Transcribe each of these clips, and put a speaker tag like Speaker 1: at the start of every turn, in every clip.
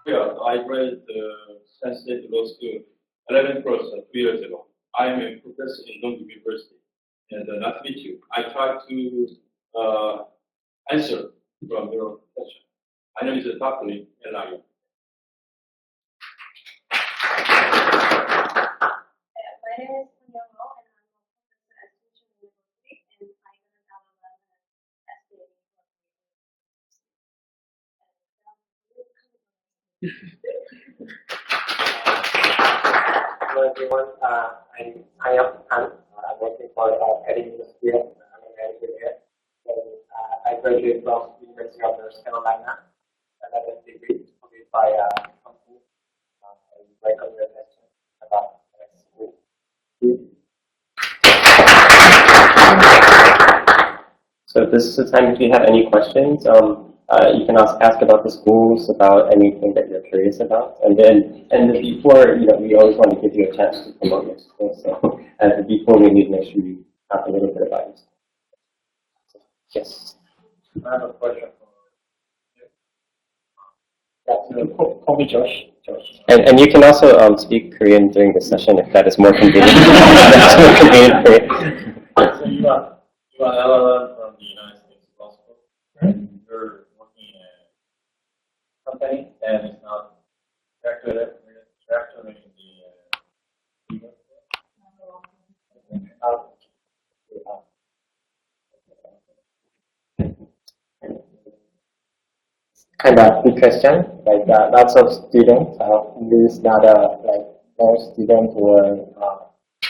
Speaker 1: Yeah, I graduated Penn State Law School 11 course 2 years ago. I am a professor in Dongguk University. And nice to meet you. I try to answer from your question. My name is Dr. Lee Elayo.
Speaker 2: My name is Young Mao, and I'm a professor at Shincheon University, and I learned LLM at SBA
Speaker 3: Hello everyone, I'm Han. I'm working for Eddie Industry. I'm a manager here. And, I graduated from University of North Carolina, and I have a degree completed by company. I welcome your question about school. So this is the time if you have any questions. You can ask about the schools, about anything that you're curious about, and before, we always want to give you a chance to promote your school. So before we need to make sure you talk a little bit about it. Yes.
Speaker 1: I have a question for
Speaker 3: you. Call me Josh. And you can also speak Korean during the session if that is more convenient. That's more convenient for you.
Speaker 1: So you are LLM from the United States Law School. You're working in a company and it's not directly in
Speaker 3: Kind of big question. Like lots of students use not like most students who are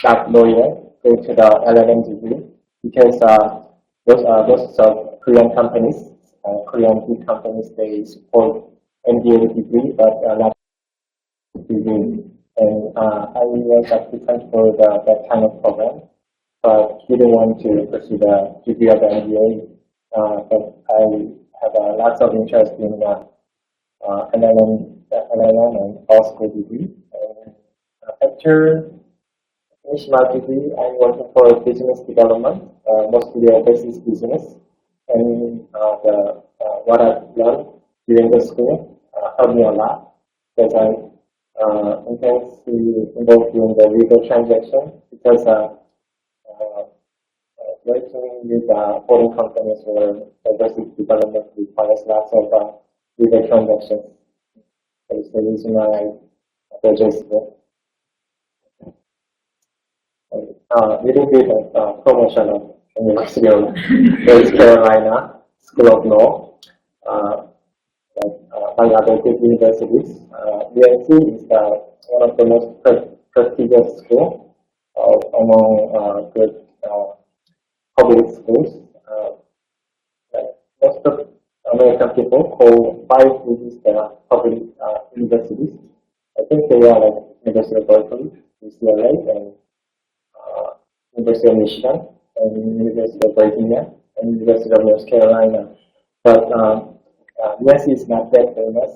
Speaker 3: not lawyer go to the LLM degree because most of Korean companies, Korean big companies, they support MBA degree but not degree. And I was applicant for that kind of program, but didn't want to pursue the degree of the MBA. But I have lots of interest in LLM and law school degree. And after finishing my degree, I'm working for business development, mostly overseas business. And what I've learned during the school helped me a lot because I'm intensely involved in the legal transaction because working with foreign companies or overseas development requires lots of legal transactions. That's the reason why I purchased it. A little bit of promotion of University of North Carolina School of Law, by other good universities. UNC is one of the most prestigious schools among good public schools. Most of American people call 5 cities the public universities. I think they are like University of Berkeley, UCLA, and University of Michigan, and University of Virginia, and University of North Carolina. But USC is not that famous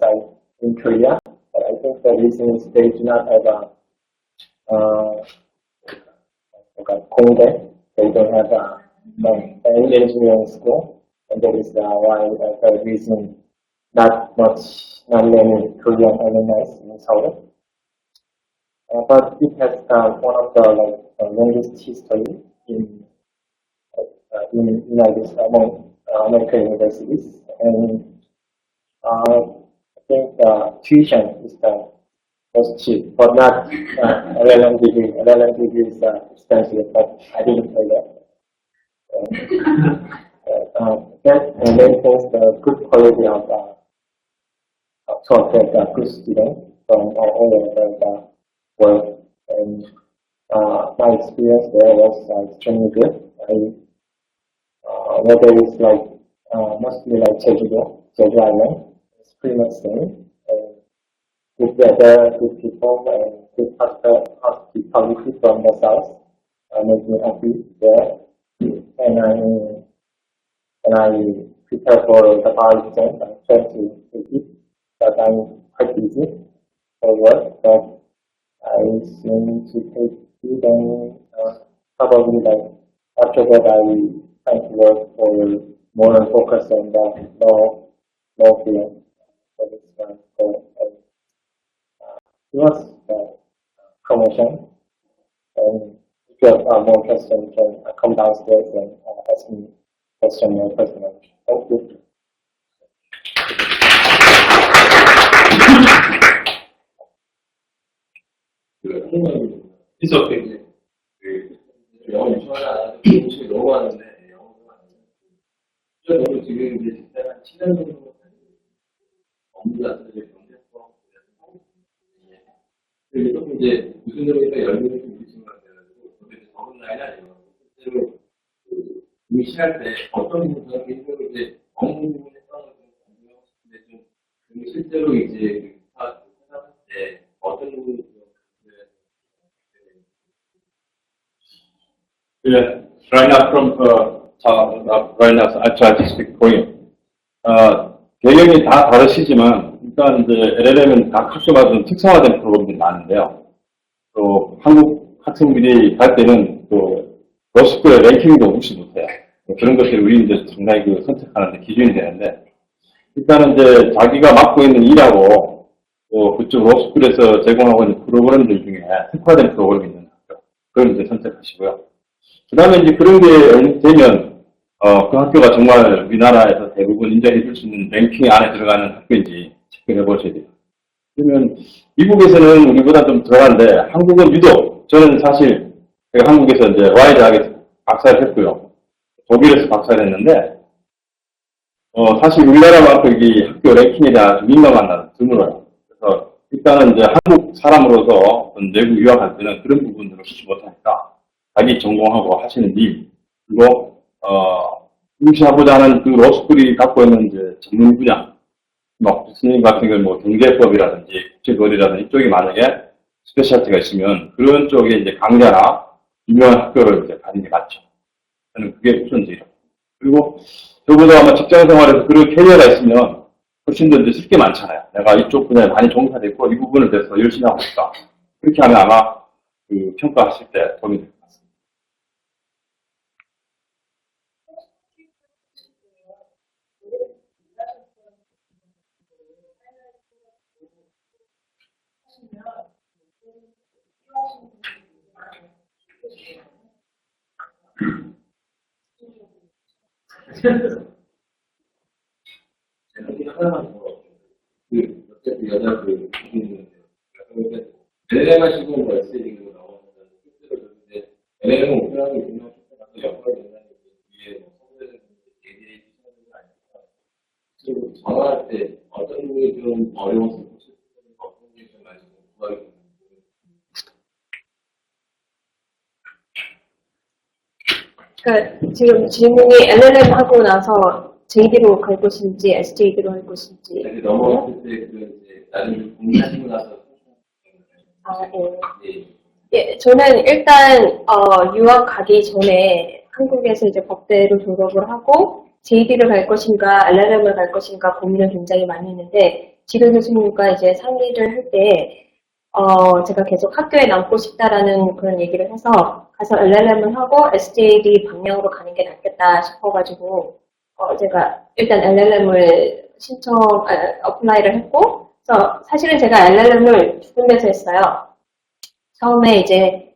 Speaker 3: in Korea. But I think the reason is they do not have Kongdae. They don't have any engineering school, and that is why the reason not many Korean alumni in Seoul. But it has one of the longest history in United States among American universities, and I think tuition is the most cheap, but not LLM degree. LLM degree is expensive, but I didn't pay that. That maintains the good quality of to attract good students from all over the world. And my experience there was extremely good. Weather is mostly like Jeju Island. It's pretty much same. Good weather, good people, and good hospitality from the south made me happy there. And I prepare for the bar exam. I try to take it, but I'm quite busy for work. But I seem to take it, and probably after that I try to work for more focus on the law field. So it's was the promotion. And if you have more questions, you can come downstairs and ask me questions more personally. Thank you.
Speaker 1: It's okay.
Speaker 4: 영어 유치원을 안 하는데 공식이 너무 많은데 영어가 저도 지금 이제 진짜 한 7년 정도 업무가 이제 경제법 그리고 조금 이제 무슨 일이니까 열심히 좀 미친 것 같아가지고 저도 이제 적은 나이는 아니고 실제로 이미 시작할 때 어떤 부분에서 개인적으로 이제 업무 부분에 했던 것을 공유하고 싶은데 좀 실제로 이제 회사할 때 어떤 부분이
Speaker 1: Yeah, right now right now I try to speak Korean. 배경이 다 다르시지만 일단 이제 LLM은 각 학교마다 좀 특성화된 프로그램들이 많은데요. 또 한국 학생들이 갈 때는 또 러스쿨의 랭킹도 무시 못해요. 그런 것들이 우리 이제 상당히 그 선택하는 데 기준이 되는데 일단은 이제 자기가 맡고 있는 일하고 또 그쪽 러스쿨에서 제공하고 있는 프로그램들 중에 특화된 프로그램이 있는 학교 그걸 이제 선택하시고요. 그 다음에 이제 그런 게 되면, 그 학교가 정말 우리나라에서 대부분 인정해 줄 수 있는 랭킹 안에 들어가는 학교인지 체크해 보셔야 돼요. 그러면 미국에서는 우리보다 좀 덜한데, 한국은 유독, 저는 사실 제가 한국에서 이제 와이드하게 박사를 했고요. 독일에서 박사를 했는데, 사실 우리나라만큼 이 학교 랭킹에 대한 민감한 나라는 드물어요. 그래서 일단은 이제 한국 사람으로서 어떤 내국 유학할 때는 그런 부분들을 쓰지 못하니까, 자기 전공하고 하시는 일, 그리고, 응시하고자 하는 그 로스쿨이 갖고 있는 이제 전문 분야, 뭐, 교수님 같은 경우는 뭐 경제법이라든지 국제거래라든지 이쪽이 만약에 스페셜티가 있으면 그런 쪽에 이제 강좌나 유명한 학교를 이제 가는 게 맞죠. 저는 그게 우선지예요. 그리고 저보다 아마 직장 생활에서 그런 캐리어가 있으면 훨씬 더 이제 쓸 게 많잖아요. 내가 이쪽 분야에 많이 종사됐고 이 부분을 대해서 열심히 하고 있다. 그렇게 하면 아마 그 평가하실 때 도움이 될 것 같습니다.
Speaker 4: 제가 하나만 더, 어쨌든 여자 LLM만 시공을 말씀드리는 거 나오는데, 실제로 그런데, LLM 오픈하고 있으면, 역할을 된다는 게, 위에 성대는 얘기 시작하는 거 아니니까, 지금 전화할 때 어떤 분이 좀 어려워서, 어떤 분이 좀 많이 구하기 때문에.
Speaker 2: 그러니까 지금 질문이 LLM 하고 나서 JD로 갈 것인지 SJD로 할 것인지.
Speaker 4: 이렇게 넘어갔을 때 그 이제 나중에 공부하시고 나서
Speaker 2: 예, 저는 일단 유학 가기 전에 한국에서 이제 법대로 졸업을 하고 JD를 갈 것인가 LLM을 갈 것인가 고민을 굉장히 많이 했는데 지도 교수님과 이제 상의를 할 때 제가 계속 학교에 남고 싶다라는 그런 얘기를 해서 가서 LLM을 하고 SJD 방향으로 가는 게 낫겠다 싶어가지고 제가 일단 LLM을 어플라이를 했고 그래서 사실은 제가 LLM을 두 군데서 했어요. 처음에 이제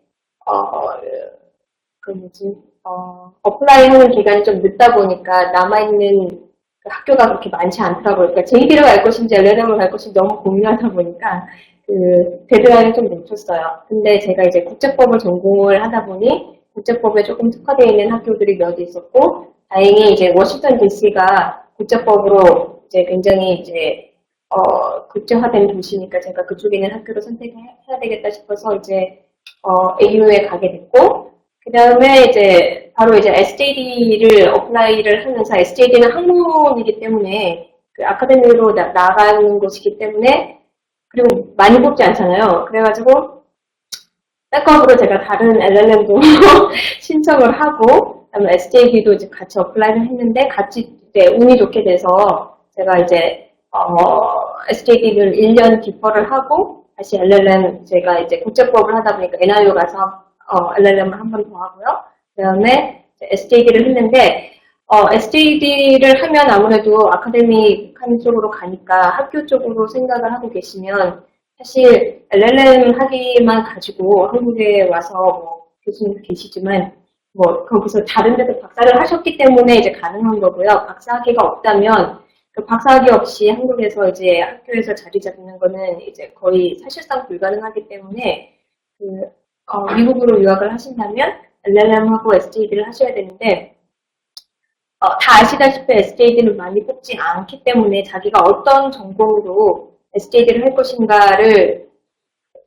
Speaker 2: 어플라이 하는 기간이 좀 늦다 보니까 남아있는 그 학교가 그렇게 많지 않더라고요. 그러니까 JD를 갈 것인지 LLM을 갈 것인지 너무 고민하다 보니까 그 데드라인을 좀 놓쳤어요. 근데 제가 이제 국제법을 전공을 하다 보니 국제법에 조금 특화되어 있는 학교들이 몇 있었고 다행히 이제 워싱턴 DC가 국제법으로 이제 굉장히 이제 국제화된 도시니까 제가 그쪽에 있는 학교를 선택해야 되겠다 싶어서 이제 AU에 가게 됐고 그 다음에 이제 바로 이제 SJD를 어플라이를 하면서 SJD는 학문이기 때문에 그 아카데미로 나가는 곳이기 때문에 그리고 많이 뽑지 않잖아요. 그래가지고 백업으로 제가 다른 LLM도 신청을 하고 그다음에 SJD도 이제 같이 어플라이를 했는데 같이 이제 운이 좋게 돼서 제가 이제 SJD를 1년 디퍼를 하고 다시 LLM 제가 이제 국제법을 하다 보니까 NIU 가서 LLM을 한 번 더 하고요. 그 다음에 SJD를 했는데 SJD를 하면 아무래도 아카데믹한 쪽으로 가니까 학교 쪽으로 생각을 하고 계시면 사실 LLM 학위만 가지고 한국에 와서 뭐 교수님 계시지만 뭐 거기서 다른 데서 박사를 하셨기 때문에 이제 가능한 거고요. 박사 학위가 없다면 그 박사 학위 없이 한국에서 이제 학교에서 자리 잡는 거는 이제 거의 사실상 불가능하기 때문에 미국으로 유학을 하신다면 LLM하고 SJD를 하셔야 되는데 다 아시다시피 SJD를 많이 뽑지 않기 때문에 자기가 어떤 전공으로 SJD를 할 것인가를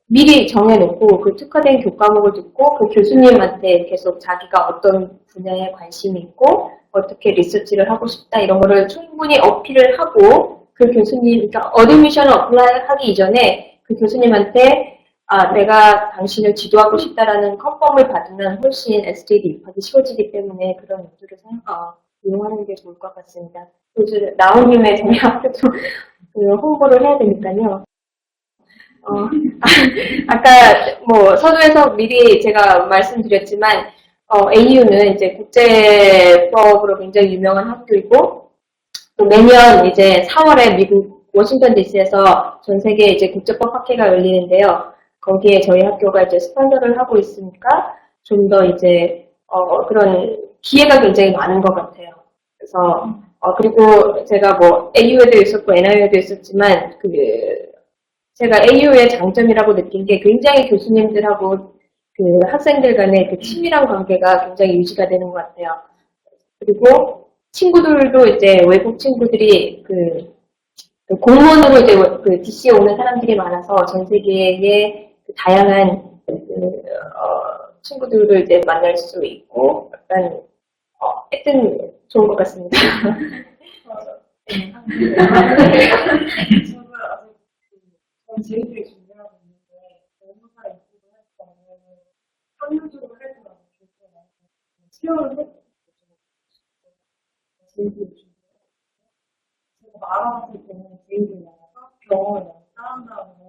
Speaker 2: 미리 정해놓고 그 특화된 교과목을 듣고 그 교수님한테 계속 자기가 어떤 분야에 관심이 있고 어떻게 리서치를 하고 싶다 이런 거를 충분히 어필을 하고 그 교수님, 그러니까 어드미션을 어플라이 하기 이전에 그 교수님한테 내가 당신을 지도하고 싶다라는 컨펌을 받으면 훨씬 SJD 입학이 쉬워지기 때문에 그런 용도를 이용하는 게 좋을 것 같습니다. 요즘 나온 김에 저희 학교도 홍보를 해야 되니까요. 아까 뭐 서두에서 미리 제가 말씀드렸지만 AU는 이제 국제법으로 굉장히 유명한 학교이고 또 매년 이제 4월에 미국 워싱턴 DC에서 전 세계 이제 국제법 학회가 열리는데요. 거기에 저희 학교가 이제 스폰서를 하고 있으니까 좀 더 이제 그런 기회가 굉장히 많은 것 같아요. 그래서 그리고 제가 뭐 AU에도 있었고 NIU에도 있었지만 제가 AU의 장점이라고 느낀 게 굉장히 교수님들하고 그 학생들 간의 그 친밀한 관계가 굉장히 유지가 되는 것 같아요. 그리고 친구들도 이제 외국 친구들이 공무원으로 이제 그 DC에 오는 사람들이 많아서 전 세계의 그 다양한 친구들을 이제 만날 수 있고 약간 하여튼 좋은 것 같습니다.
Speaker 5: 저는 제일되게 준비하고 있는데 변호사 입시를 할 때는 학문적으로 할 때는 좋잖아요. 시험을 할 때 제일되게 준비하고 제가 알아봤을 때는 제일되게 나가서 경험을 많이 쌓은 다음에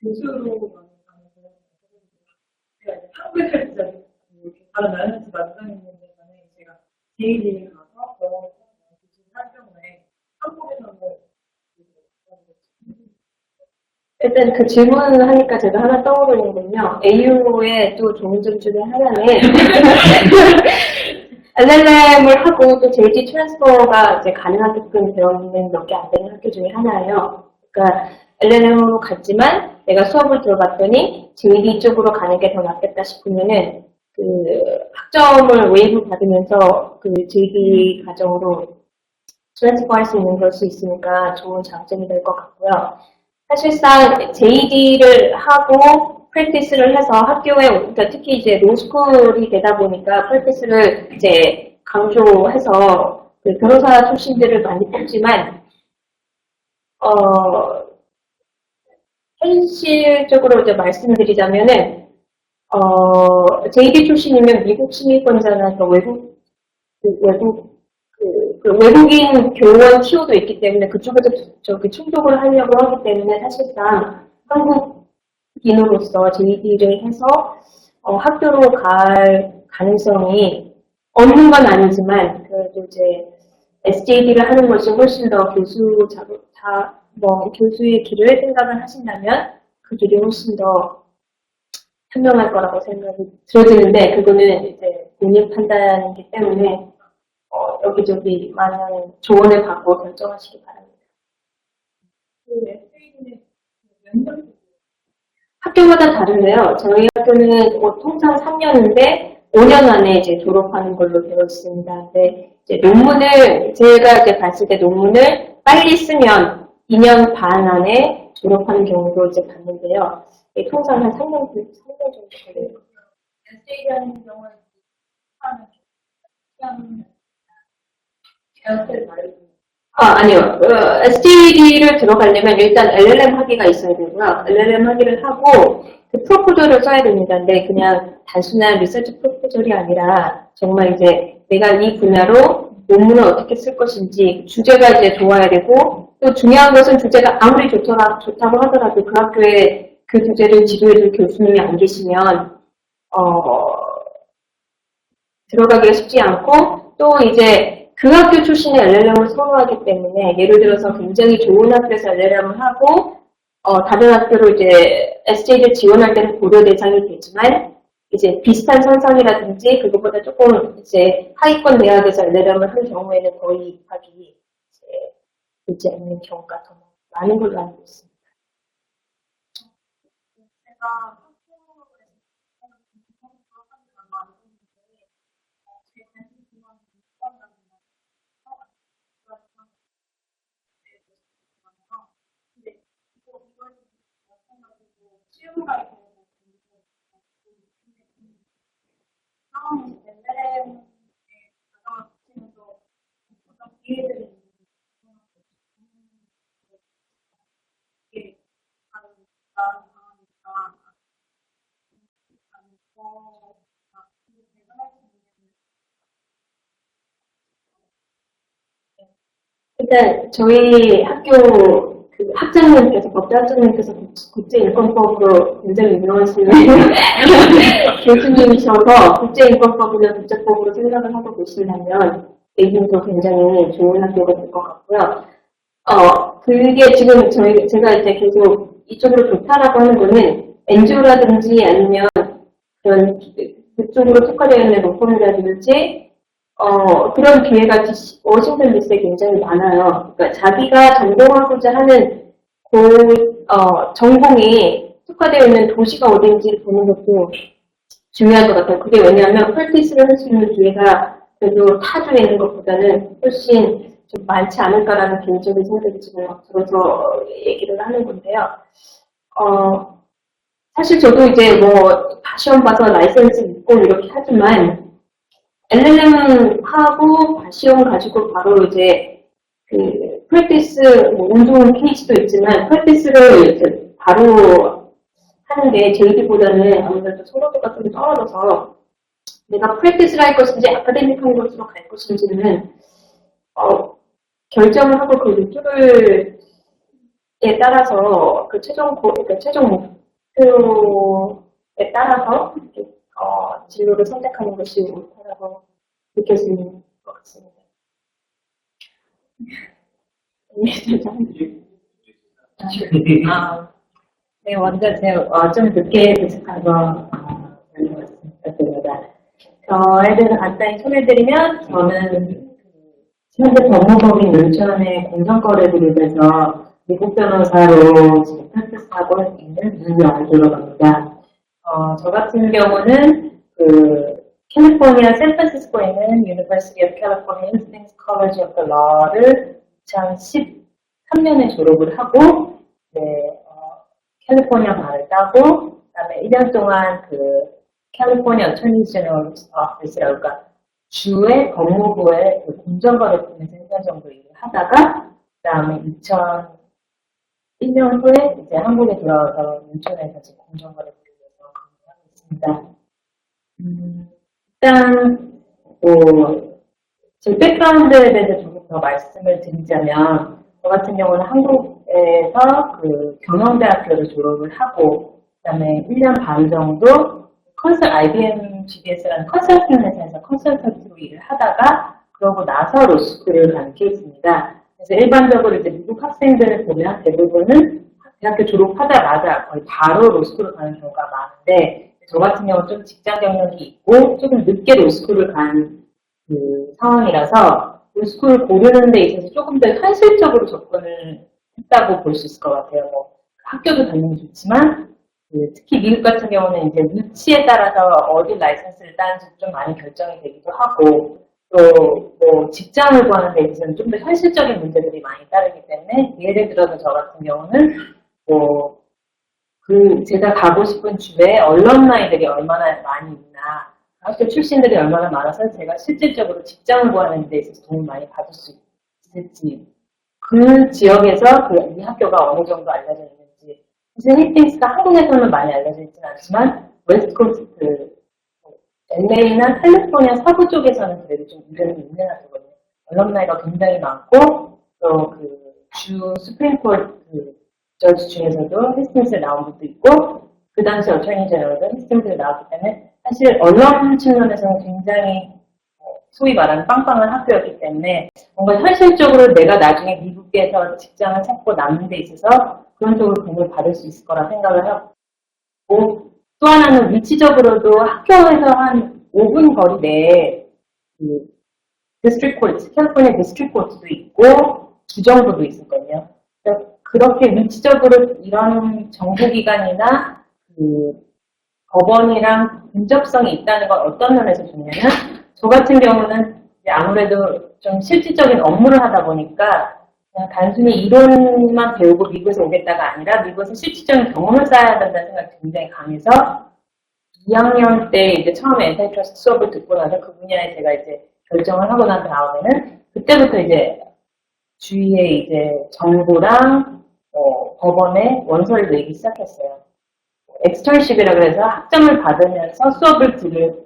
Speaker 5: 교수로 가는 거예요. 제가 한국에 살 때 이렇게 다른 나라에서 만나는 있는 데는 제가 제일되게 가서 경험을 교수를 할 경우에 한국에서는
Speaker 2: 일단 그 질문을 하니까 제가 하나 떠오르는군요. AU의 또 좋은 점 중에 하나는 LLM을 하고 또 JD 트랜스퍼가 이제 가능하게끔 되어 있는 몇 개 안 되는 학교 중에 하나예요. 그러니까 LLM으로 갔지만 내가 수업을 들어봤더니 JD 쪽으로 가는 게 더 낫겠다 싶으면은 그 학점을 웨이브 받으면서 그 JD 과정으로 트랜스퍼 할 수 있는 걸 수 있으니까 좋은 장점이 될 것 같고요. 사실상 JD를 하고 프랙티스를 해서 학교에, 그러니까 특히 이제 로스쿨이 되다 보니까 프랙티스를 이제 강조해서 그 변호사 출신들을 많이 뽑지만, 현실적으로 이제 말씀드리자면은, JD 출신이면 미국 시민권자나 외국인 교원 티오도 있기 때문에 그쪽에서 충족을 하려고 하기 때문에 사실상 한국인으로서 JD를 해서 학교로 갈 가능성이 없는 건 아니지만 그래도 이제 SJD를 하는 것이 훨씬 더 교수의 길을 생각을 하신다면 그 길이 훨씬 더 현명할 거라고 생각이 들어지는데 그거는 이제 본인 판단이기 때문에 여기저기 많은 조언을 받고 결정하시기 바랍니다. 학교마다 다른데요. 저희 학교는 통상 3년인데 5년 안에 이제 졸업하는 걸로 되어 있습니다. 근데 이제 논문을 제가 이제 봤을 때 논문을 빨리 쓰면 2년 반 안에 졸업하는 경우도 이제 봤는데요. 통상 한 3년 정도 걸려요.
Speaker 5: SJ라는 경우는
Speaker 2: 아니요. SJD를 들어가려면 일단 LLM 학위가 있어야 되고요. LLM 학위를 하고 그 프로포저를 써야 됩니다. 근데 그냥 단순한 리서치 프로포저이 아니라 정말 이제 내가 이 분야로 논문을 어떻게 쓸 것인지 주제가 이제 좋아야 되고 또 중요한 것은 주제가 아무리 좋다고 하더라도 그 학교에 그 주제를 지도해줄 교수님이 안 계시면 들어가기가 쉽지 않고 또 이제 그 학교 출신의 LLM을 선호하기 때문에 예를 들어서 굉장히 좋은 학교에서 LLM을 하고 다른 학교로 이제 SJ를 지원할 때는 고려 대상이 되지만, 이제 비슷한 선상이라든지 그것보다 조금 이제 하위권 대학에서 LLM을 한 경우에는 거의 입학이 이제 되지 않는 경우가 더 많은 걸로 알고 있습니다.
Speaker 5: 제가
Speaker 2: 일단 저희 학교 그 학장님께서 법대 학장님께서 국제인권법으로 굉장히 유명하신 교수님이셔서 국제인권법이나 국제법으로 생각을 하고 계시려면 여기도 굉장히 좋은 학교가 될 것 같고요. 그게 지금 제가 이제 계속 이쪽으로 좋다라고 하는 거는 NGO라든지 아니면 그런 그쪽으로 특화되어 있는 로펌이라든지 그런 기회가 워싱턴 DC에 굉장히 많아요. 그러니까 자기가 전공하고자 하는 전공이 특화되어 있는 도시가 어딘지 보는 것도 중요할 것 같아요. 그게 왜냐하면 프랙티스를 할 수 있는 기회가 그래도 타주에 있는 것보다는 훨씬 좀 많지 않을까라는 개인적인 생각이 지금 막 들어서 얘기를 하는 건데요. 사실 저도 이제 뭐 시험 봐서 라이센스 있고 이렇게 하지만 LLM하고 시험 가지고 바로 이제 그 프랙티스 뭐 운동 케이스도 있지만 프랙티스를 이제 바로 하는 게 JD보다는 아무래도 선호도가 좀 떨어져서 내가 프랙티스를 할 것인지 아카데믹한 곳으로 갈 것인지는 결정을 하고 그 루트에 따라서 그 최종 목표에 따라서 이렇게, 진로를 선택하는 것이 옳다라고 느껴지는 것 같습니다.
Speaker 6: 네, 먼저 제가 좀 늦게 도착해서 말씀드렸습니다. 저희들은 간단히 소개해드리면 저는 현재 법무법인 윤천의 공정거래 그룹에서 미국 변호사로 지금 프랙티스하고 있는 문영주로 갑니다. 저 같은 경우는 캘리포니아 샌프란시스코에 있는 University of California Instincts College of the Law를 2013년에 졸업을 하고, 네, 캘리포니아 바를 따고, 그다음에 1년 동안 캘리포니아 어토니 제너럴 오피스라고 그러니까 주의 법무부의 공정거래팀에서 1년 정도 일을 하다가, 그다음에 2001년 후에 이제 한국에 들어와서 인천에서 지금 공정거래팀에서 근무하고 있습니다. 일단 제 백그라운드에 대해서 조금 더 말씀을 드리자면, 저 같은 경우는 한국에서 경영대학교를 졸업을 하고, 그다음에 1년 반 정도 IBM GDS라는 컨설팅 회사에서 컨설턴트로 일을 하다가, 그러고 나서 로스쿨을 간 케이스입니다. 그래서 일반적으로 이제 미국 학생들을 보면 대부분은 대학교 졸업하자마자 거의 바로 로스쿨을 가는 경우가 많은데, 저 같은 경우는 좀 직장 경력이 있고 조금 늦게 로스쿨을 간 상황이라서 로스쿨을 고르는 데 있어서 조금 더 현실적으로 접근을 했다고 볼 수 있을 것 같아요. 뭐 학교도 당연히 좋지만 특히 미국 같은 경우는 이제 위치에 따라서 어디 라이선스를 따는지 좀 많이 결정이 되기도 하고, 또 뭐 직장을 구하는 데 있어서는 좀 더 현실적인 문제들이 많이 따르기 때문에, 예를 들어서 저 같은 경우는 제가 가고 싶은 주에 언론라이들이 얼마나 많이 있나, 학교 출신들이 얼마나 많아서 제가 실질적으로 직장을 구하는 데 있어서 도움을 많이 받을 수 있을지, 그 지역에서 이 학교가 어느 정도 알려져 있는지. 사실 힐팅스가 한국에서는 많이 알려져 있지는 않지만 웨스트코스트, LA나 캘리포니아 서부 쪽에서는 그래도 좀 이름이 있는 학교거든요. 언론라이가 굉장히 많고, 또 주 스프링코트 저지 중에서도 히스팅스에 나온 것도 있고, 그 당시 어토니 제너럴도 히스팅스에 나왔기 때문에 사실 언론 측면에서는 굉장히 소위 말하는 빵빵한 학교였기 때문에 뭔가 현실적으로 내가 나중에 미국에서 직장을 찾고 남는 데 있어서 그런 쪽으로 도움을 받을 수 있을 거라 생각을 하고 또 하나는 위치적으로도 학교에서 한 5분 거리 내에 그 디스트릭 코트, 캘리포니아 디스트릭 코트도 있고 주정부도 있었거든요. 그렇게 위치적으로 이런 정부기관이나 그 법원이랑 근접성이 있다는 건 어떤 면에서 좋냐면 저 같은 경우는 이제 아무래도 좀 실질적인 업무를 하다 보니까 그냥 단순히 이론만 배우고 미국에서 오겠다가 아니라 미국에서 실질적인 경험을 쌓아야 된다는 생각이 굉장히 강해서 2학년 때 이제 처음에 엔타이트러스트 수업을 듣고 나서 그 분야에 제가 이제 결정을 하고 난 다음에는 그때부터 이제 주위에 이제 정부랑 법원에 원서를 내기 시작했어요. 엑스턴십이라 그래서 학점을 받으면서 수업을 그러니까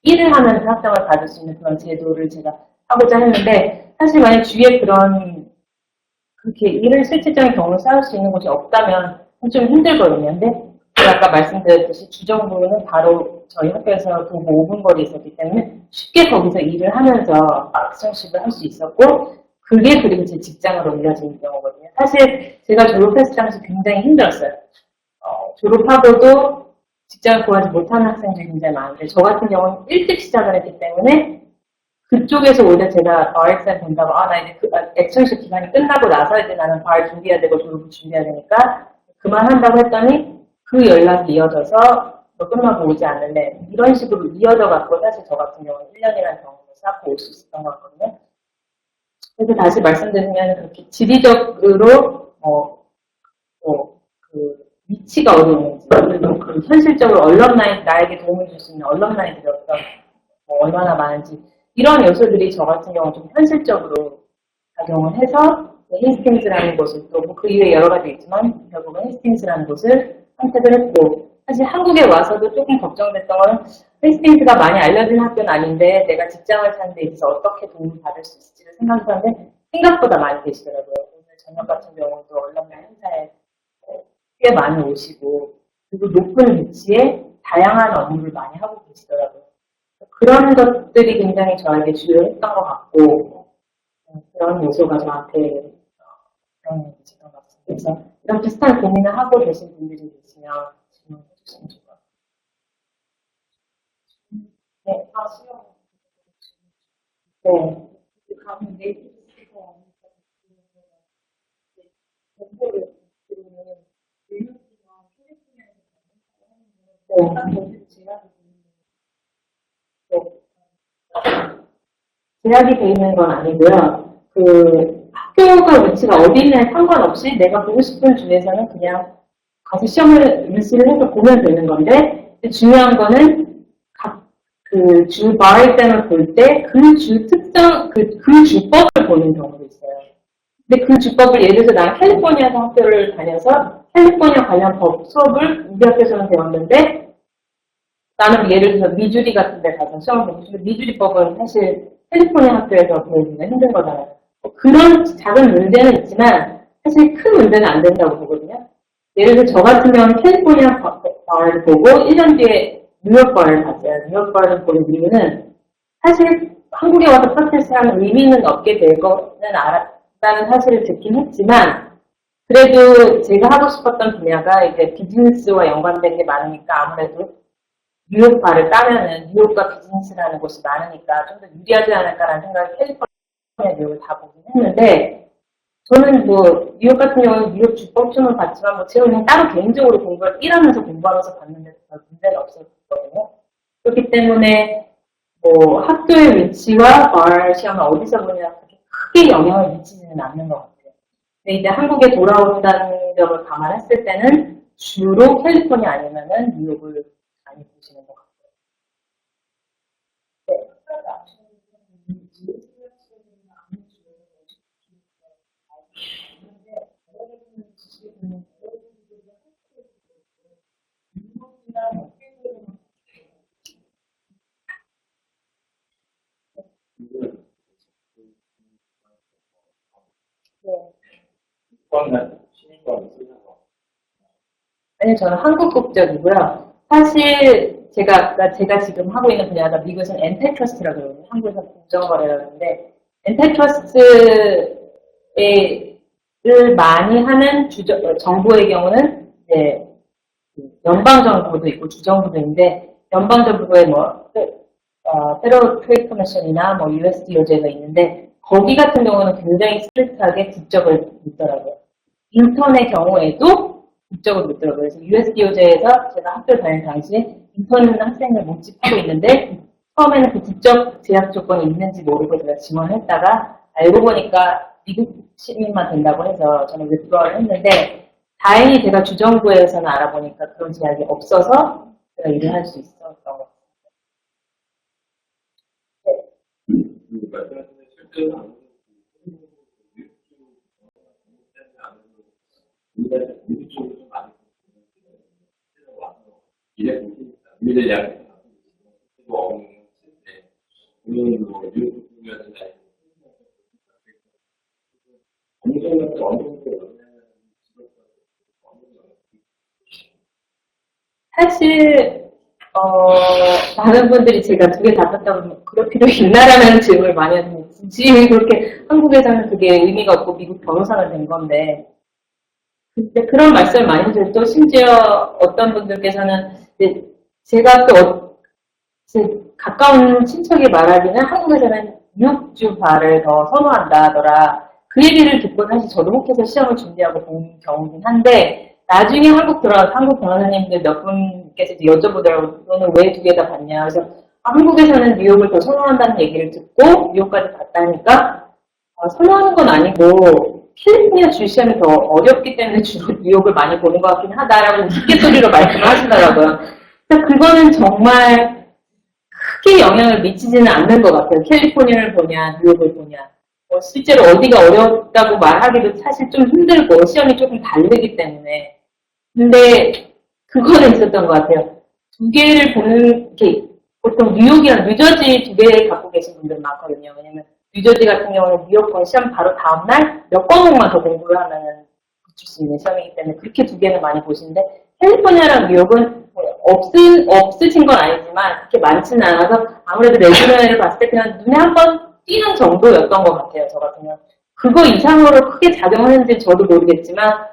Speaker 6: 일을 하면서 학점을 받을 수 있는 그런 제도를 제가 하고자 했는데 사실 만약 주위에 그런 그렇게 일을 실질적인 경험을 쌓을 수 있는 곳이 없다면 좀 힘들거든요. 근데 제가 아까 말씀드렸듯이 주정부는 바로 저희 학교에서 도보 5분 거리에 있었기 때문에 쉽게 거기서 일을 하면서 엑스턴십을 할 수 있었고 그게 그리고 제 직장으로 이어지는 경우거든요. 사실 제가 졸업했을 당시 굉장히 힘들었어요. 졸업하고도 직장을 구하지 못하는 학생들이 굉장히 많은데 저 같은 경우는 일찍 시작을 했기 때문에 그쪽에서 오히려 제가 bar exam 본다고 나 이제 엑스턴십 기간이 끝나고 나서 이제 나는 bar 준비해야 되고 졸업을 준비해야 되니까 그만한다고 했더니 그 연락이 이어져서 너 끝나고 오지 않을래 이런 식으로 이어져 갖고 사실 저 같은 경우는 1년이라는 경험을 쌓고 올 수 있었던 것 같거든요. 그래서 다시 말씀드리면 그렇게 지리적으로 그 위치가 어디 있는지 그리고 그 현실적으로 언론라인 나에게 도움을 줄 수 있는 언론라인들이 얼마나 많은지 이런 요소들이 저 같은 경우는 좀 현실적으로 작용을 해서 헤이스팅스라는 곳을 또 그 이외에 여러 가지 있지만 결국은 헤이스팅스라는 곳을 선택을 했고 사실 한국에 와서도 조금 걱정됐던 건 헤이스팅스가 많이 알려진 학교는 아닌데 내가 직장을 찾는 데 있어서 어떻게 도움을 받을 수 있을지를 생각했는데 생각보다 많이 계시더라고요. 오늘 저녁 같은 경우도 언론라인 행사에 꽤 많이 오시고 그리고 높은 위치에 다양한 업무를 많이 하고 계시더라고요. 그런 것들이 굉장히 저에게 주요했던 것 같고 그런 요소가 저한테 영향을 미쳤던 것 같습니다. 그래서 이런 비슷한 고민을 하고 계신 분들이 계시면 질문해 주시면 좋을 것 같아요. 네. 네.
Speaker 5: 가면 네이티브 스피커 정보를 들으면 뉴욕이나 캘리포니아에서 하는 딱 거기서 제약이
Speaker 6: 제약이 돼 있는 건 아니고요. 그 학교가 위치가 어디 있냐에 상관없이 내가 보고 싶은 주에서는 그냥 가서 시험을 일시를 해서 보면 되는 건데 중요한 거는 그 주 바이tem을 볼 때 그 주 특정 그 주법을 보는 경우도 있어요. 근데 그 주법을 예를 들어서 나는 캘리포니아에서 학교를 다녀서 캘리포니아 관련 법 수업을 우리 학교에서는 배웠는데 나는 예를 들어서 미주리 같은 데 가서 시험을 보고 싶은데 미주리법은 사실 캘리포니아 학교에서 배우기가 힘든 거잖아요. 그런 작은 문제는 있지만 사실 큰 문제는 안 된다고 보거든요. 예를 들어서 저 같은 경우는 캘리포니아 바를 보고 1년 뒤에 뉴욕 바를 봤어요. 뉴욕 바를 보는 이유는 사실 한국에 와서 프로테스트하는 의미는 없게 될 거는 알았다는 사실을 듣긴 했지만 그래도 제가 하고 싶었던 분야가 이제 비즈니스와 연관된 게 많으니까 아무래도 뉴욕 바를 따면은 뉴욕과 비즈니스라는 곳이 많으니까 좀 더 유리하지 않을까라는 생각을 캘리포니아 뉴욕을 다 보긴 했는데 저는 뭐 뉴욕 같은 경우는 뉴욕 주법충을 봤지만 뭐 제가 그냥 따로 개인적으로 공부를 일하면서 공부하면서 봤는데 별 문제가 없었거든요. 그렇기 때문에 뭐 학교의 위치와 bar 시험을 어디서 보냐 그렇게 크게 영향을 미치지는 않는 것 같아요. 근데 이제 한국에 돌아온다는 점을 감안했을 때는 주로 캘리포니아 아니면은 뉴욕을 많이 보시는 것 같아요. 네. 아니, 저는 한국 국적이고요. 사실 제가 지금 하고 있는 분야가 미국에서는 엔티트러스트라고 그러거든요. 한국에서 공정거래라고 하는데, 엔티트러스트를 많이 하는 정부의 경우는 이제 연방정부도 있고 주정부도 있는데, 연방정부에 뭐, 페더럴 트레이드 커미션이나 뭐 USDOJ가 있는데, 거기 같은 경우는 굉장히 스트릭트하게 국적을 묻더라고요. 인턴의 경우에도 국적을 묻더라고요. 그래서 USDOJ에서 제가 학교 다닐 당시에 인턴 학생을 모집하고 있는데, 처음에는 그 국적 제약 조건이 있는지 모르고 제가 지원을 했다가, 알고 보니까 미국 시민만 된다고 해서 저는 위드로를 했는데, 다행히 제가 주정부에서는 알아보니까 그런 제약이 없어서 제가 일을 할 수 있었던 것 같아요.
Speaker 4: 실제로 미국 쪽으로 좀 많이 미래 대학 뭐 물론 뭐 미국 쪽이었으나 공정한테 어느 정도
Speaker 6: 사실 많은 분들이 제가 두 개 다 떴다고 그럴 필요 있나라는 질문을 많이 하시는데 굳이 그렇게 한국에서는 그게 의미가 없고 미국 변호사가 된 건데 근데 그런 말씀을 많이 하셔서 또 심지어 어떤 분들께서는 이제 제가 또 가까운 친척이 말하기는 한국에서는 미국주파를 더 선호한다 하더라. 그 얘기를 듣고 사실 저도 혹해서 시험을 준비하고 본 경우긴 한데 나중에 한국 들어와서 한국 변호사님들 몇 분께서 여쭤보더라고요. 너는 왜 두 개 다 봤냐. 그래서 한국에서는 뉴욕을 더 선호한다는 얘기를 듣고 뉴욕까지 갔다니까 선호하는 건 아니고 캘리포니아 주 시험이 더 어렵기 때문에 주로 뉴욕을 많이 보는 것 같긴 하다라고 우스갯소리로 말씀을 하시더라고요. 그래서 그거는 정말 크게 영향을 미치지는 않는 것 같아요. 캘리포니아를 보냐 뉴욕을 보냐. 실제로 어디가 어렵다고 말하기도 사실 좀 힘들고 시험이 조금 다르기 때문에 근데 그거는 있었던 것 같아요. 두 개를 보는 게 보통 뉴욕이랑 뉴저지 두 개 갖고 계신 분들 많거든요. 왜냐면 뉴저지 같은 경우는 뉴욕권 시험 바로 다음날 몇 과목만 더 공부를 하면 붙을 수 있는 시험이기 때문에 그렇게 두 개는 많이 보시는데 캘리포니아랑 뉴욕은 없으신 건 아니지만 그렇게 많지는 않아서 아무래도 레주메를 봤을 때 그냥 눈에 한번 띄는 정도였던 것 같아요. 저 같은 경우는. 그거 이상으로 크게 작용하는지 저도 모르겠지만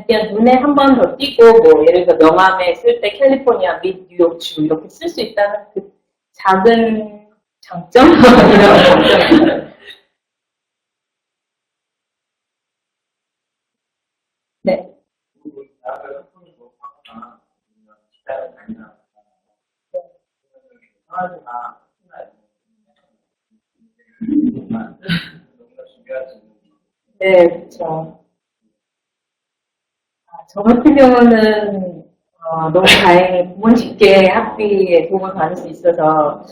Speaker 6: 그냥 눈에 한 번 더 띄고 뭐 예를 들어 명함에 쓸 때 캘리포니아 및 뉴욕 주 이렇게 쓸 수 있다는 그 작은 장점? 이런 장점입니다. 네. 네, 그렇죠. 저 같은 경우는 너무 다행히 부모님께 학비에 도움을 받을 수 있어서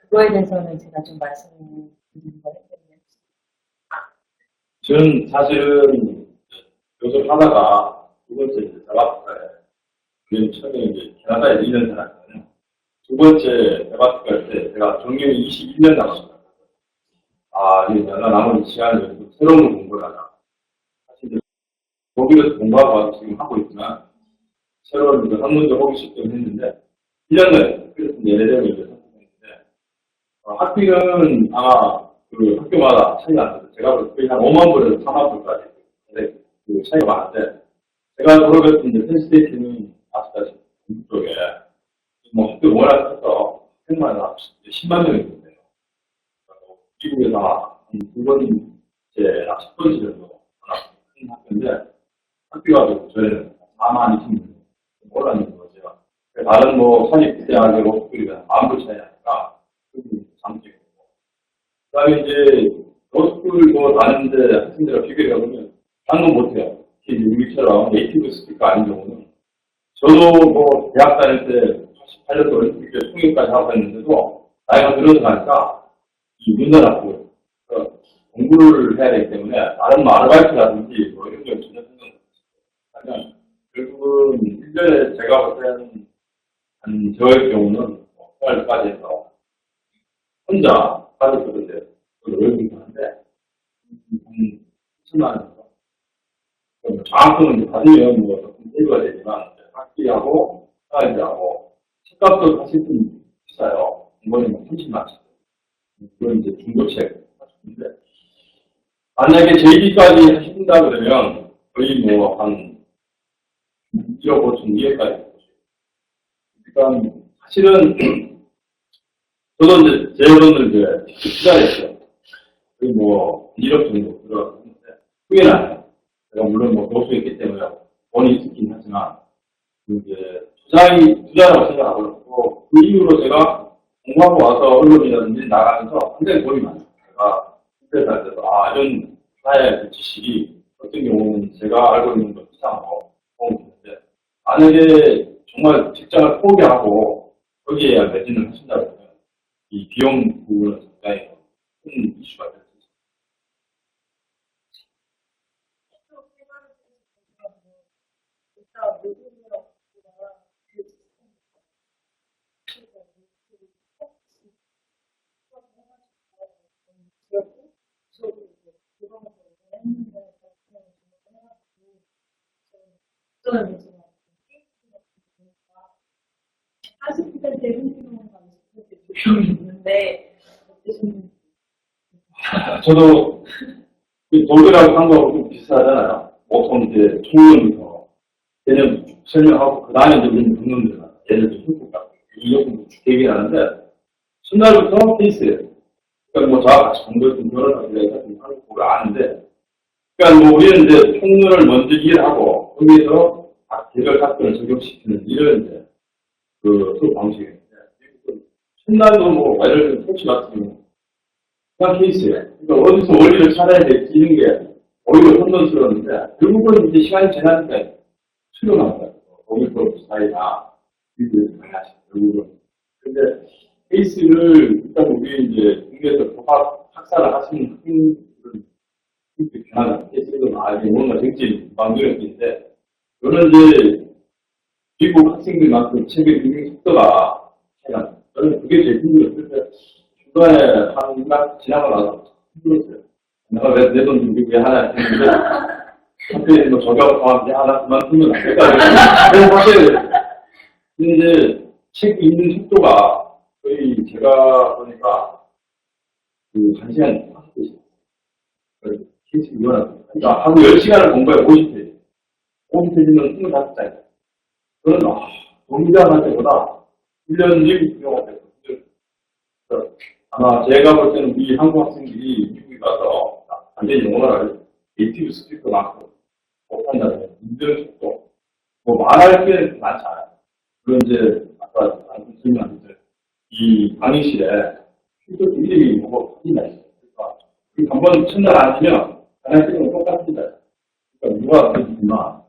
Speaker 6: 그거에 대해서는 제가 좀 말씀드리는 거 했거든요.
Speaker 1: 저는 사실은 요즘 하다가 두 번째 대바트가에 맨 처음에 이제 캐나다에 1년 살았거든요. 두 번째 대바트가 때 제가 정년이 21년 남았습니다. 내가 남은 시간을 새로운 공부를 하자. 사실 거기서 공부하고 지금 하고 있지만 새로운 학문적 호기심 때문에 했는데 1년을 그래서 예외적으로 이제 선택했는데 학비는 아마 그 학교마다 차이가 안 나요. 제가 거의 한 5만 불에서 4만 불까지 근데 그 차이가 많은데 제가 돌아갔던 이제 펜스테이트는 아시다시피 중국 쪽에 뭐 학교 워낙 커서 100만 원, 10만 명이 있는데요. 미국에서 한 두 번째, 10번째 정도 하나 큰 학교인데 학교가 저희는 4만 2천 명 몰랐는 거죠. 다른 뭐 사립대학의 로스쿨이면 아무리 차이 나니까 그게 장점이고. 그 다음에 이제 로스쿨 뭐 다른데 학생들과 비교해 보면 딴 건 못해요. 특히 우리처럼 네이티브 스피커 아닌 경우는 저도 뭐 대학 다닐 때 88년도 올림픽에 통역까지 하고 했는데도 나이가 들어서 가니까 이 문단학교 공부를 해야 되기 때문에 다른 뭐 아르바이트라든지 뭐 이런 걸 전혀 생각 못했어요. 결국은 1년에 제가 볼 때는 한 저의 경우는 생활까지 해서 혼자 가족들인데 외국인 하는데 한 7만 원 장학금은 받으면 뭐 조금 해줘야 되지만 학비하고 사회비하고 책값도 사실 좀 비싸요. 이번에 30만 원. 그건 이제 중고책. 근데 만약에 JD까지 하신다 그러면 거의 뭐 한 1억 5천, 2억까지. 그러니까 사실은 저도 이제 제 돈을 이제 투자했어요. 거의 뭐 1억 정도 들어갔는데 후회는 안 해요. 제가 물론 뭐 교수였기 때문에 돈이 있긴 하지만 이제 투자라고 생각하고 있고 그 이후로 제가 공부하고 와서 언론이라든지 나가면서 굉장히 돈이 많아요. 제가 스트레스 할 때도 이런 하나의 지식이 어떤 경우는 제가 알고 있는 것 이상으로 도움이 되는데 만약에 정말 직장을 포기하고 거기에 매진을 하신다면 이 비용 부분은 굉장히 큰 이슈가 될 수 있습니다. 저도 돌배라고 한 거하고 좀 비슷하잖아요. 보통 이제 총론부터 개념 설명하고 그 다음에 이제 우리는 분론들 예를 들어 한국과 이용도 얘기를 하는데 첫날부터 케이스예요. 그러니까 뭐 저와 같이 공부했던 결혼하기로 해서 한국어를 아는데 그러니까 뭐 우리는 이제 총론을 먼저 이해를 하고 거기에서 개별 사건을 적용시키는 이런 이제 그 수업 방식인데 첫날도 뭐 예를 들어 토치 같은 경우 그냥 케이스예요. 그러니까 어디서 원리를 찾아야 될지 이런 게 오히려 혼돈스러웠는데 결국은 이제 시간이 지나니까 수용합니다. 오미크론 스타일이나 미국에서 많이 하시죠. 결국은. 근데 케이스를 일단 우리 이제 국내에서 법학 학사를 하시는 큰 변화가 케이스도 많이 뭔가 정치 방법인데 저는 이제 미국 학생들만큼 책의 읽는 속도가 제가 저는 그게 제일 힘들었어요. 중간에 한 달 지나고 나서 힘들었어요. 내가 내 돈 준비 왜 하나 했는데 학교에 뭐 저격 포함해 하나 그만두면 안 될까? 그래서 사실 근데 책 읽는 속도가 거의 제가 보니까 그 1시간 40페이지 케이스 이거는 그러니까 하루 10시간을 공부해 50페이지 50페이지는 25장이에요. 저는 동기장할 때보다 1년 미국 경험을 했거든요. 아마 제가 볼 때는 우리 한국 학생들이 미국에 가서 완전히 영어를 네이티브 스피커만큼 못한다면 인정 속도 뭐 말할 게 많지 않아요. 그런 이제 아까 방금 설명한 이 강의실에 퓨처 이름이 뭐고 사진이 있어요. 그러니까 한번 첫날 앉으면 하나 찍으면 똑같습니다. 그러니까 누가 그랬구나.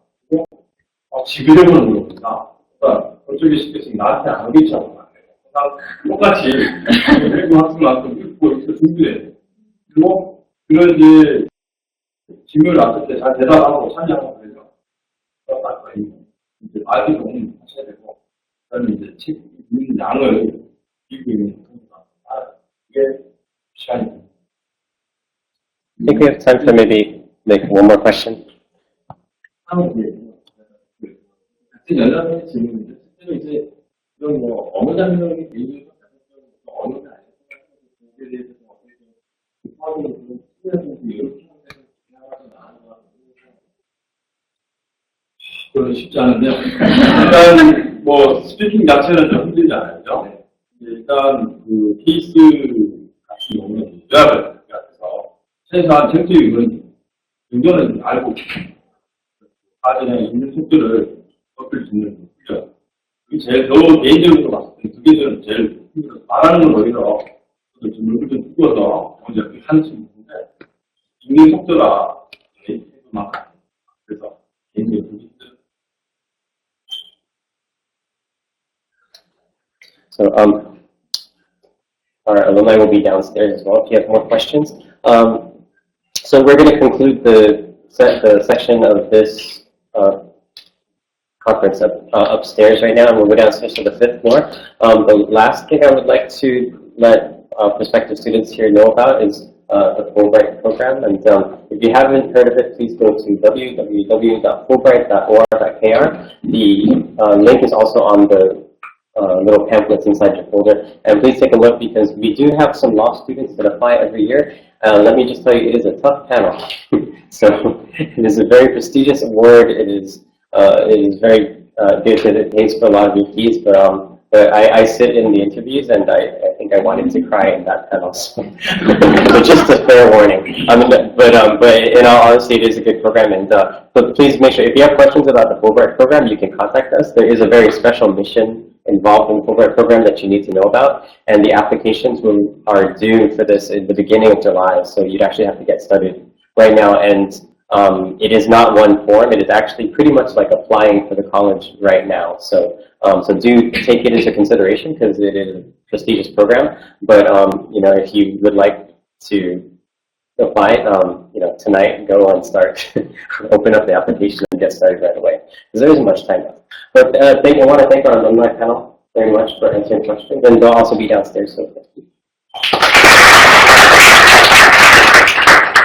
Speaker 1: 지그재그로 물어본다. 그러니까 어쩌기 쉽겠으면 나한테 안 오겠죠. 똑같이 외국 학생만큼 읽고 있어 준비해. 그리고 그런 이제 질문을 왔을 때 잘 대답하고 참여하고 그래서 이제 말이 너무 하셔야 되고 그다음에 이제 책 읽는 양을 읽고 있는 이게 시간이 됩니다.
Speaker 3: I think we have time to maybe make one more question.
Speaker 4: 같은 연락의 질문인데 실제로 이제 이런 뭐 어느 장면이 개인적으로 어느 장면에 대해서 어떻게 좀 하고 좀 특별한 이렇게 하는 나은 것 같아요.
Speaker 1: 그건 쉽지 않은데요. 일단 뭐 스피킹 자체는 좀 힘들잖아요, 그죠? 일단 그 케이스 같은 경우는 요약을 해서 최소한 정책이 그런 정도는 알고 사전에 있는 속도를 꺾을 수 있는 훈련. 그게 제일 저 개인적으로 봤을 때 두 개는 제일 힘들어서 말하는 건 오히려 좀 얼굴 좀 두꺼워서 먼저 하는 친구인데 읽는 속도가 막 그래서 개인적으로 좀 힘들어요.
Speaker 3: So, our alumni will be downstairs as well if you have more questions. So we're going to conclude the section of this conference upstairs right now, and we'll go downstairs to the 5th floor. The last thing I would like to let prospective students here know about is the Fulbright program. And if you haven't heard of it, please go to www.fulbright.or.kr. The link is also on the little pamphlets inside your folder. And please take a look because we do have some law students that apply every year. Let me just tell you, it is a tough panel. So it is a very prestigious award. It is very good that it pays for a lot of your fees, but I sit in the interviews and I think I wanted to cry in that panel. So, so just a fair warning. But in all honesty, it is a good program. And but please make sure if you have questions about the Fulbright program, you can contact us. There is a very special mission involved in the Fulbright program that you need to know about, and the applications are due for this in the beginning of July. So you'd actually have to get started right now. And it is not one form. It is actually pretty much like applying for the college right now. So so do take it into consideration because it is a prestigious program. But you know, if you would like to apply, you know, tonight go and start, open up the application and get started right away because there isn't much time left. But I want to thank our alumni panel very much for answering questions, and they'll also be downstairs. So.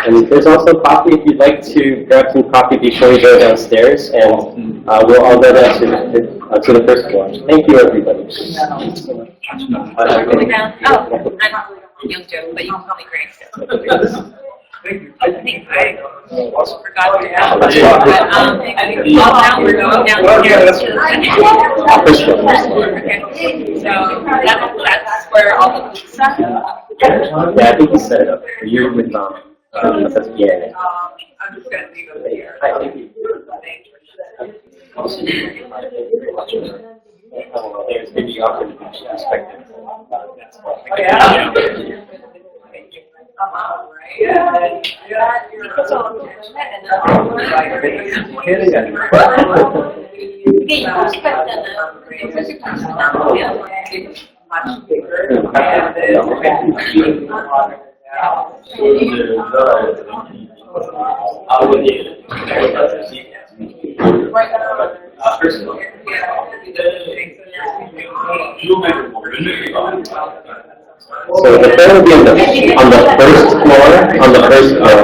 Speaker 3: And there's also coffee if you'd like to grab some coffee before you go downstairs, and we'll all go down to the first floor. Thank you, everybody.
Speaker 7: I'm Youngjo, but you can call me Grace. I think I forgot to ask, but I think now we're going downstairs. Okay, so that's where all the stuff.
Speaker 3: Yeah, I think you set it up. You're with that's yeah.
Speaker 7: I'm just going to leave it here.
Speaker 3: Hi, thank you. It's maybe you often expected.
Speaker 7: Much bigger.
Speaker 3: So the fair will be on the first floor, on the first floor.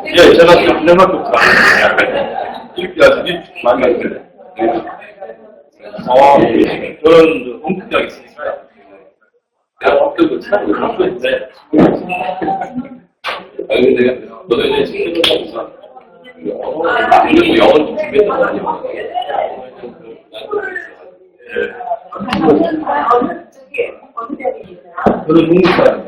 Speaker 1: 예, 제가 지금 할말도 없어요. 이렇게 하시니 많이 하시네. 저는 홈트가 있으니까요. 내가 학교도 찾고 갖고 있는데. 근데 너네 친구들 하고서 그리고 영어를 좀 준비했단 말이야. 저는 공부과요.